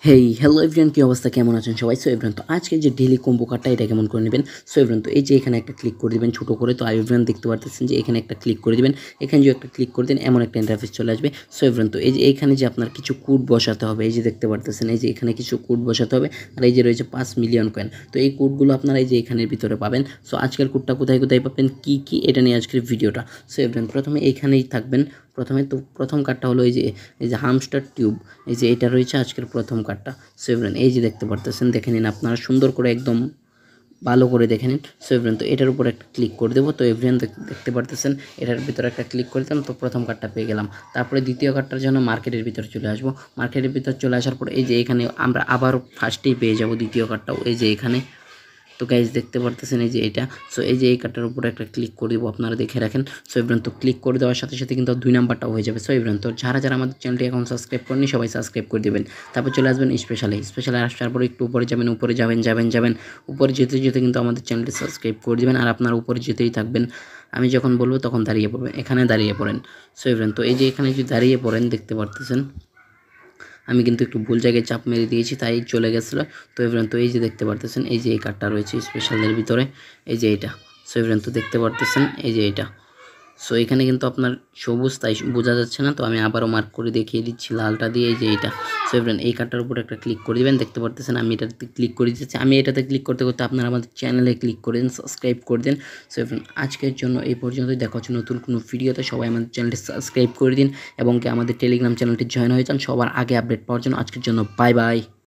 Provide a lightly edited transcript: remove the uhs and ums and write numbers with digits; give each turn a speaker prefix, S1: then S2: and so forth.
S1: Hey hello everyone, কী অবস্থা, কেমন আছেন সবাই? সো এভরিওয়ান, তো আজকে যে ডেইলি কম্বো কার্ডটা এটা কেমন করে নেবেন। সো এভরিওয়ান, তো এই যে এখানে একটা ক্লিক করে দিবেন ছোটো করে। তো এভরিওয়ান দেখতে পারতেছেন যে এখানে একটা ক্লিক করে দিবেন। এখানে যে একটা ক্লিক করে দেন এমন একটা ইন্টারফেস চলে আসবে। সো এভরিওয়ান, তো এই যে এইখানে যে আপনার কিছু কোড বসাতে হবে, এই যে দেখতে পারতেছেন এই যে এখানে কিছু কোড বসাতে হবে। আর এই যে রয়েছে 5 মিলিয়ন কয়েন। তো এই কোডগুলো আপনারা এই যে এখানের ভিতরে পাবেন। সো আজকের কোডটা কোথায় কোথায় পাবেন, কী এটা নিয়ে আজকের ভিডিওটা। সো এভরিওয়ান, প্রথমে এইখানেই থাকবেন। প্রথম কার্ডটা হলো এই যে হামস্টার টিউব। এই যে এটা রয়েছে আজকের প্রথম কার্ডটা। সো এভরিওয়ান, এই যে দেখতে পারতেছেন, দেখে নিন আপনারা সুন্দর করে, একদম ভালো করে দেখে নিন। সো এভরিওয়ান, তো এটার উপর একটা ক্লিক করে দেবো। তো এভরিওয়ান দেখতে পারতেছেন এটার ভিতরে একটা ক্লিক করে দিলাম, তো প্রথম কার্ডটা পেয়ে গেলাম। তারপরে দ্বিতীয় কার্ডটার জন্য মার্কেটের ভিতরে চলে আসবো। মার্কেটের ভিতর চলে আসার পর এই যে এখানে আমরা আবার ফার্স্টেই পেয়ে যাব দ্বিতীয় কার্ডটাও, এই যে এখানে। তো গাইজ দেখতে পারতেছেন এই যে এটা। সো এই যে এই কার্ডটার উপরে একটা ক্লিক করে দেবো, আপনারা দেখে রাখেন। সো এভরিওয়ান, তো ক্লিক করে দেওয়ার সাথে সাথে কিন্তু 2 নাম্বারটাও হয়ে যাবে। সো এভরিওয়ান, তো যারা আমাদের চ্যানেলটি এখন সাবস্ক্রাইব করেনি সবাই সাবস্ক্রাইব করে দেবেন। তারপর চলে আসবেন স্পেশালে আসার পরে একটু উপরে যাবেন, উপরে যেতে যেতে কিন্তু আমাদের চ্যানেলটি সাবস্ক্রাইব করে দেবেন। আর আপনারা উপরে যেতেই থাকবেন, আমি যখন বলবো তখন দাঁড়িয়ে পড়বেন, এখানে দাঁড়িয়ে পড়েন। সো এভরিওয়ান, তো এই যে এখানে যদি দাঁড়িয়ে পড়েন দেখতে পারতেছেন, আমি কিন্তু একটু ভুল জায়গায় চাপ মেরে দিয়েছি তাই চলে গেছিলো। তো এভরিওয়ান, তো এই যে দেখতে পারতেছেন এই যে এই কার্ডটা রয়েছে স্পেশালের ভিতরে, এই যে এটা। সো এভরিওয়ান, তো দেখতে পারতেছেন এই যে এটা। সো এখানে কিন্তু আপনার সবুজ তাই বোঝা যাচ্ছে না, তো আমি আবারও মার্ক করে দেখিয়ে দিচ্ছি লালটা দিয়ে, এই যে এইটা। সো এভরিওয়ান, এই কার্ডটার উপর একটা ক্লিক করে দিবেন। দেখতে পারতেছেন আমি এটাতে ক্লিক করে দিচ্ছি। আমি এটাতে ক্লিক করতে করতে আপনারা আমাদের চ্যানেলে ক্লিক করে দিন, সাবস্ক্রাইব করে দিন। সো এভরিওয়ান, আজকের জন্য এই পর্যন্তই। দেখা হচ্ছে নতুন কোনো ভিডিওতে। সবাই আমাদের চ্যানেলটি সাবস্ক্রাইব করে দিন এবং কি আমাদের টেলিগ্রাম চ্যানেলটি জয়েন হয়ে যান সবার আগে আপডেট পাওয়ার জন্য। আজকের জন্য বাই বাই।